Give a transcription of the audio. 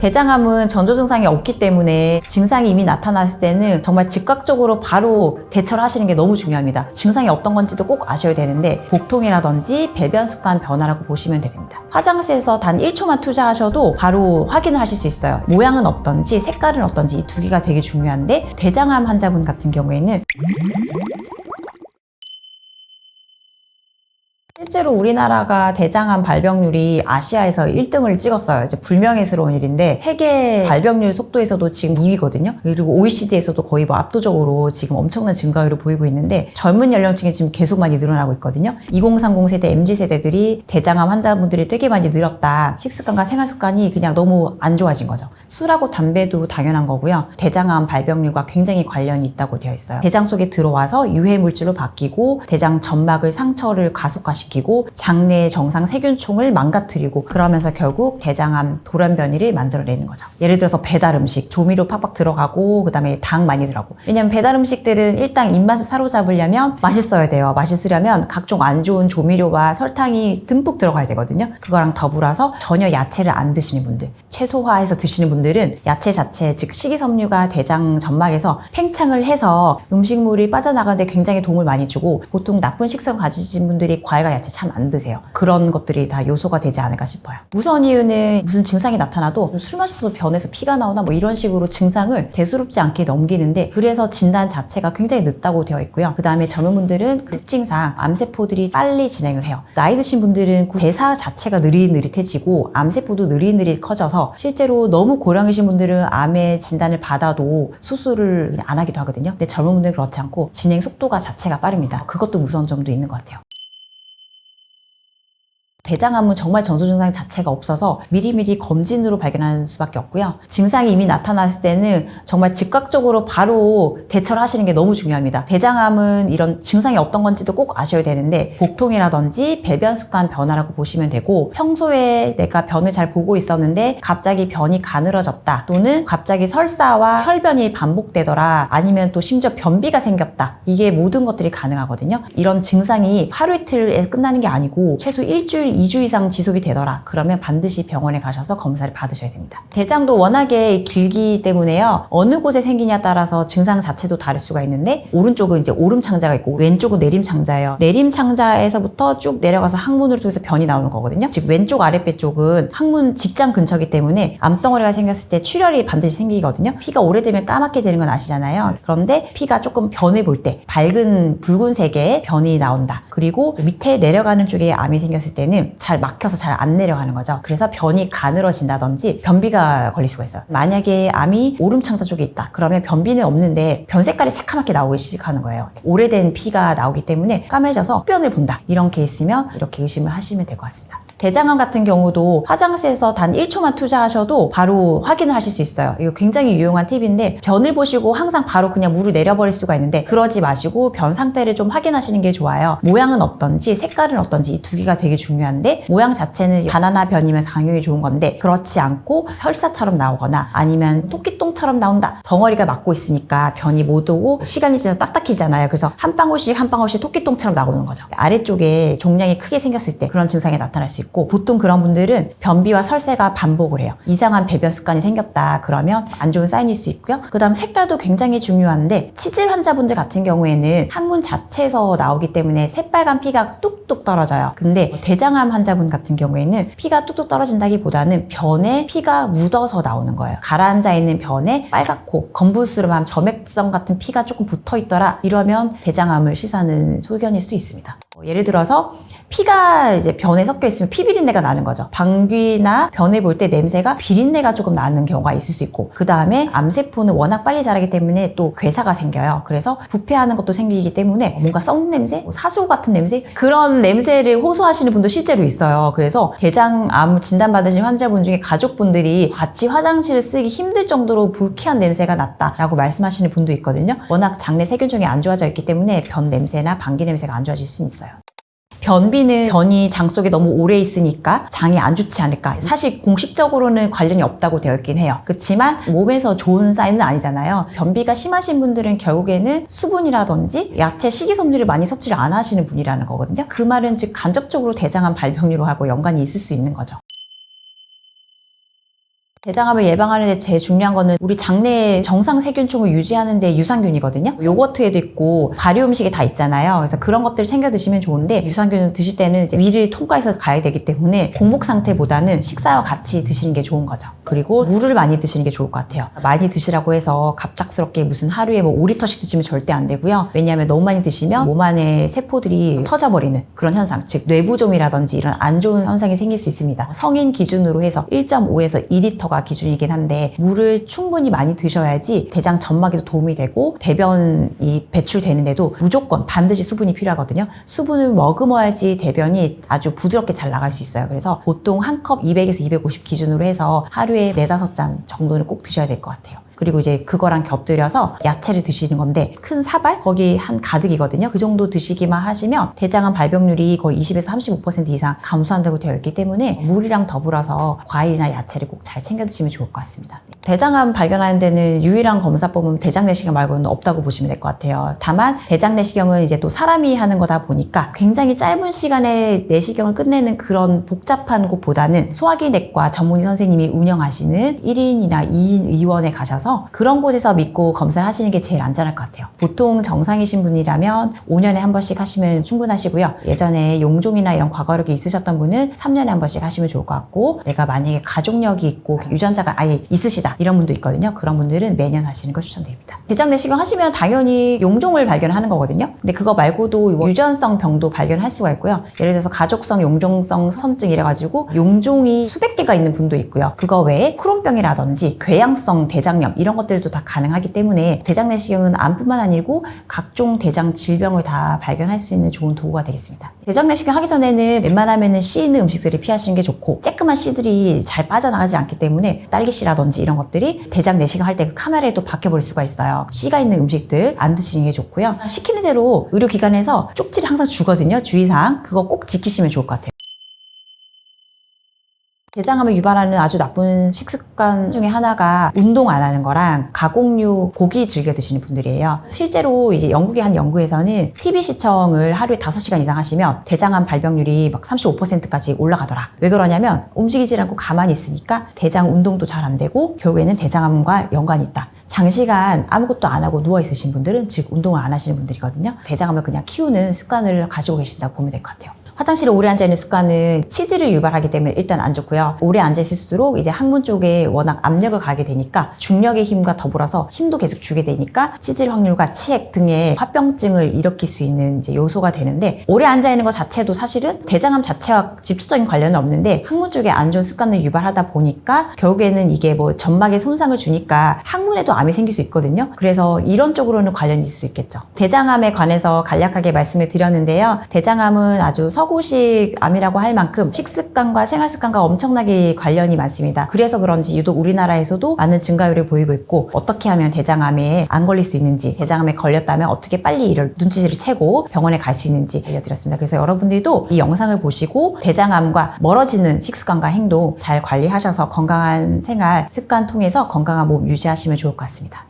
대장암은 전조 증상이 없기 때문에 증상이 이미 나타났을 때는 정말 즉각적으로 바로 대처를 하시는 게 너무 중요합니다. 증상이 어떤 건지도 꼭 아셔야 되는데 복통이라든지 배변 습관 변화라고 보시면 됩니다. 화장실에서 단 1초만 투자하셔도 바로 확인을 하실 수 있어요. 모양은 어떤지 색깔은 어떤지 이 두 개가 되게 중요한데 대장암 환자분 같은 경우에는 실제로 우리나라가 대장암 발병률이 아시아에서 1등을 찍었어요. 이제 불명예스러운 일인데 세계 발병률 속도에서도 지금 2위거든요. 그리고 OECD에서도 거의 압도적으로 지금 엄청난 증가율을 보이고 있는데 젊은 연령층이 지금 계속 많이 늘어나고 있거든요. 2030 세대, MZ 세대들이 대장암 환자분들이 되게 많이 늘었다. 식습관과 생활습관이 그냥 너무 안 좋아진 거죠. 술하고 담배도 당연한 거고요. 대장암 발병률과 굉장히 관련이 있다고 되어 있어요. 대장 속에 들어와서 유해 물질로 바뀌고 대장 점막을 상처를 가속화시키고 장내 정상 세균총을 망가뜨리고 그러면서 결국 대장암 돌연변이를 만들어내는 거죠. 예를 들어서 배달 음식, 조미료 팍팍 들어가고 그다음에 당 많이 들어가고. 왜냐면 배달 음식들은 일단 입맛을 사로잡으려면 맛있어야 돼요. 맛있으려면 각종 안 좋은 조미료와 설탕이 듬뿍 들어가야 되거든요. 그거랑 더불어서 전혀 야채를 안 드시는 분들, 채소화해서 드시는 분들은 야채 자체, 즉 식이섬유가 대장 점막에서 팽창을 해서 음식물이 빠져나가는데 굉장히 도움을 많이 주고 보통 나쁜 식습관 가지신 분들이 과일과 야채 참 안 드세요. 그런 것들이 다 요소가 되지 않을까 싶어요. 우선 이유는 무슨 증상이 나타나도 술 마셔서 변해서 피가 나오나 뭐 이런 식으로 증상을 대수롭지 않게 넘기는데 그래서 진단 자체가 굉장히 늦다고 되어 있고요. 그 다음에 젊은 분들은 그 특징상 암세포들이 빨리 진행을 해요. 나이 드신 분들은 대사 자체가 느릿느릿해지고 암세포도 느릿느릿 커져서 실제로 너무 고령이신 분들은 암의 진단을 받아도 수술을 안 하기도 하거든요. 근데 젊은 분들은 그렇지 않고 진행 속도가 자체가 빠릅니다. 그것도 무서운 점도 있는 것 같아요. 대장암은 정말 전조 증상 자체가 없어서 미리미리 검진으로 발견하는 수밖에 없고요. 증상이 이미 나타났을 때는 정말 즉각적으로 바로 대처를 하시는 게 너무 중요합니다. 대장암은 이런 증상이 어떤 건지도 꼭 아셔야 되는데 복통이라든지 배변 습관 변화라고 보시면 되고 평소에 내가 변을 잘 보고 있었는데 갑자기 변이 가늘어졌다 또는 갑자기 설사와 혈변이 반복되더라 아니면 또 심지어 변비가 생겼다 이게 모든 것들이 가능하거든요. 이런 증상이 하루 이틀에 끝나는 게 아니고 최소 일주일 2주 이상 지속이 되더라. 그러면 반드시 병원에 가셔서 검사를 받으셔야 됩니다. 대장도 워낙에 길기 때문에요. 어느 곳에 생기냐에 따라서 증상 자체도 다를 수가 있는데 오른쪽은 이제 오름창자가 있고 왼쪽은 내림창자예요. 내림창자에서부터 쭉 내려가서 항문으로 통해서 변이 나오는 거거든요. 즉 왼쪽 아랫배 쪽은 항문 직장 근처이기 때문에 암덩어리가 생겼을 때 출혈이 반드시 생기거든요. 피가 오래되면 까맣게 되는 건 아시잖아요. 그런데 피가 조금 변을 볼 때 밝은 붉은색의 변이 나온다. 그리고 밑에 내려가는 쪽에 암이 생겼을 때는 잘 막혀서 잘 안 내려가는 거죠. 그래서 변이 가늘어진다든지 변비가 걸릴 수가 있어요. 만약에 암이 오름창자 쪽에 있다. 그러면 변비는 없는데 변 색깔이 새카맣게 나오기 시작하는 거예요. 오래된 피가 나오기 때문에 까매져서 흡변을 본다. 이런 케이스면 이렇게 의심을 하시면 될 것 같습니다. 대장암 같은 경우도 화장실에서 단 1초만 투자하셔도 바로 확인을 하실 수 있어요. 이거 굉장히 유용한 팁인데 변을 보시고 항상 바로 그냥 물을 내려버릴 수가 있는데 그러지 마시고 변 상태를 좀 확인하시는 게 좋아요. 모양은 어떤지 색깔은 어떤지 이 두 개가 되게 중요한데 모양 자체는 바나나 변이면 당연히 좋은 건데 그렇지 않고 설사처럼 나오거나 아니면 토끼똥처럼 나온다. 덩어리가 막고 있으니까 변이 못 오고 시간이 지나서 딱딱해지잖아요. 그래서 한 방울씩 한 방울씩 토끼똥처럼 나오는 거죠. 아래쪽에 종양이 크게 생겼을 때 그런 증상이 나타날 수 있고 보통 그런 분들은 변비와 설사가 반복을 해요. 이상한 배변 습관이 생겼다 그러면 안 좋은 사인일 수 있고요. 그 다음 색깔도 굉장히 중요한데 치질 환자분들 같은 경우에는 항문 자체에서 나오기 때문에 새빨간 피가 뚝뚝 떨어져요. 근데 대장암 환자분 같은 경우에는 피가 뚝뚝 떨어진다기보다는 변에 피가 묻어서 나오는 거예요. 가라앉아 있는 변에 빨갛고 검부스름한 점액성 같은 피가 조금 붙어 있더라 이러면 대장암을 시사하는 소견일 수 있습니다. 예를 들어서 피가 이제 변에 섞여 있으면 피 비린내가 나는 거죠. 방귀나 변을 볼 때 냄새가 비린내가 조금 나는 경우가 있을 수 있고 그 다음에 암세포는 워낙 빨리 자라기 때문에 또 괴사가 생겨요. 그래서 부패하는 것도 생기기 때문에 뭔가 썩는 냄새, 사수 같은 냄새 그런 냄새를 호소하시는 분도 실제로 있어요. 그래서 대장암 진단받으신 환자분 중에 가족분들이 같이 화장실을 쓰기 힘들 정도로 불쾌한 냄새가 났다라고 말씀하시는 분도 있거든요. 워낙 장내 세균종이 안 좋아져 있기 때문에 변 냄새나 방귀 냄새가 안 좋아질 수는 있어요. 변비는 변이 장 속에 너무 오래 있으니까 장이 안 좋지 않을까. 사실 공식적으로는 관련이 없다고 되어 있긴 해요. 그렇지만 몸에서 좋은 사인은 아니잖아요. 변비가 심하신 분들은 결국에는 수분이라든지 야채 식이섬유를 많이 섭취를 안 하시는 분이라는 거거든요. 그 말은 즉 간접적으로 대장암 발병률하고 연관이 있을 수 있는 거죠. 대장암을 예방하는 데 제일 중요한 거는 우리 장내의 정상 세균총을 유지하는 데 유산균이거든요. 요거트에도 있고 발효 음식에 다 있잖아요. 그래서 그런 것들을 챙겨 드시면 좋은데 유산균을 드실 때는 이제 위를 통과해서 가야 되기 때문에 공복 상태보다는 식사와 같이 드시는 게 좋은 거죠. 그리고 물을 많이 드시는 게 좋을 것 같아요. 많이 드시라고 해서 갑작스럽게 무슨 하루에 뭐 5리터씩 드시면 절대 안 되고요. 왜냐하면 너무 많이 드시면 몸 안에 세포들이 터져버리는 그런 현상, 즉 뇌부종이라든지 이런 안 좋은 현상이 생길 수 있습니다. 성인 기준으로 해서 1.5에서 2리터가 기준이긴 한데 물을 충분히 많이 드셔야지 대장 점막에도 도움이 되고 대변이 배출되는데도 무조건 반드시 수분이 필요하거든요. 수분을 머금어야지 대변이 아주 부드럽게 잘 나갈 수 있어요. 그래서 보통 한 컵 200에서 250 기준으로 해서 하루에 4-5잔 정도는 꼭 드셔야 될 것 같아요. 그리고 이제 그거랑 곁들여서 야채를 드시는 건데 큰 사발? 거기 한 가득이거든요. 그 정도 드시기만 하시면 대장암 발병률이 거의 20에서 35% 이상 감소한다고 되어 있기 때문에 물이랑 더불어서 과일이나 야채를 꼭 잘 챙겨 드시면 좋을 것 같습니다. 대장암 발견하는 데는 유일한 검사법은 대장 내시경 말고는 없다고 보시면 될 것 같아요. 다만 대장 내시경은 이제 또 사람이 하는 거다 보니까 굉장히 짧은 시간에 내시경을 끝내는 그런 복잡한 곳보다는 소화기 내과 전문의 선생님이 운영하시는 1인이나 2인 의원에 가셔서 그런 곳에서 믿고 검사를 하시는 게 제일 안전할 것 같아요. 보통 정상이신 분이라면 5년에 한 번씩 하시면 충분하시고요. 예전에 용종이나 이런 과거력이 있으셨던 분은 3년에 한 번씩 하시면 좋을 것 같고, 내가 만약에 가족력이 있고 유전자가 아예 있으시다 이런 분도 있거든요. 그런 분들은 매년 하시는 걸 추천드립니다. 대장 내시경 하시면 당연히 용종을 발견하는 거거든요. 근데 그거 말고도 유전성 병도 발견할 수가 있고요. 예를 들어서 가족성 용종성 선증 이래가지고 용종이 수백 개가 있는 분도 있고요. 그거 외에 크론병이라든지 궤양성 대장염 이런 것들도 다 가능하기 때문에 대장 내시경은 암뿐만 아니고 각종 대장 질병을 다 발견할 수 있는 좋은 도구가 되겠습니다. 대장 내시경 하기 전에는 웬만하면은 씨 있는 음식들을 피하시는 게 좋고, 쬐끄만 씨들이 잘 빠져나가지 않기 때문에 딸기씨라든지 이런 것들이 대장 내시경 할 때 그 카메라에도 박혀버릴 수가 있어요. 씨가 있는 음식들 안 드시는 게 좋고요. 시키는 대로 의료기관에서 쪽지를 항상 주거든요. 주의사항 그거 꼭 지키시면 좋을 것 같아요. 대장암을 유발하는 아주 나쁜 식습관 중에 하나가 운동 안 하는 거랑 가공육 고기 즐겨 드시는 분들이에요. 실제로 이제 영국의 한 연구에서는 TV 시청을 하루에 5시간 이상 하시면 대장암 발병률이 막 35%까지 올라가더라. 왜 그러냐면 움직이지 않고 가만히 있으니까 대장 운동도 잘 안 되고 결국에는 대장암과 연관이 있다. 장시간 아무것도 안 하고 누워 있으신 분들은, 즉 운동을 안 하시는 분들이거든요. 대장암을 그냥 키우는 습관을 가지고 계신다고 보면 될 것 같아요. 화장실에 오래 앉아있는 습관은 치질을 유발하기 때문에 일단 안 좋고요. 오래 앉아있을수록 이제 항문 쪽에 워낙 압력을 가게 되니까 중력의 힘과 더불어서 힘도 계속 주게 되니까 치질 확률과 치액 등의 화병증을 일으킬 수 있는 이제 요소가 되는데, 오래 앉아있는 것 자체도 사실은 대장암 자체와 직접적인 관련은 없는데 항문 쪽에 안 좋은 습관을 유발하다 보니까 결국에는 이게 뭐 점막에 손상을 주니까 항문에도 암이 생길 수 있거든요. 그래서 이런 쪽으로는 관련이 있을 수 있겠죠. 대장암에 관해서 간략하게 말씀을 드렸는데요. 대장암은 아주 서구식 암이라고 할 만큼 식습관과 생활습관과 엄청나게 관련이 많습니다. 그래서 그런지 유독 우리나라에서도 많은 증가율을 보이고 있고, 어떻게 하면 대장암에 안 걸릴 수 있는지, 대장암에 걸렸다면 어떻게 빨리 이를 눈치를 채고 병원에 갈 수 있는지 알려드렸습니다. 그래서 여러분들도 이 영상을 보시고 대장암과 멀어지는 식습관과 행동 잘 관리하셔서 건강한 생활 습관 통해서 건강한 몸 유지하시면 좋을 것 같습니다.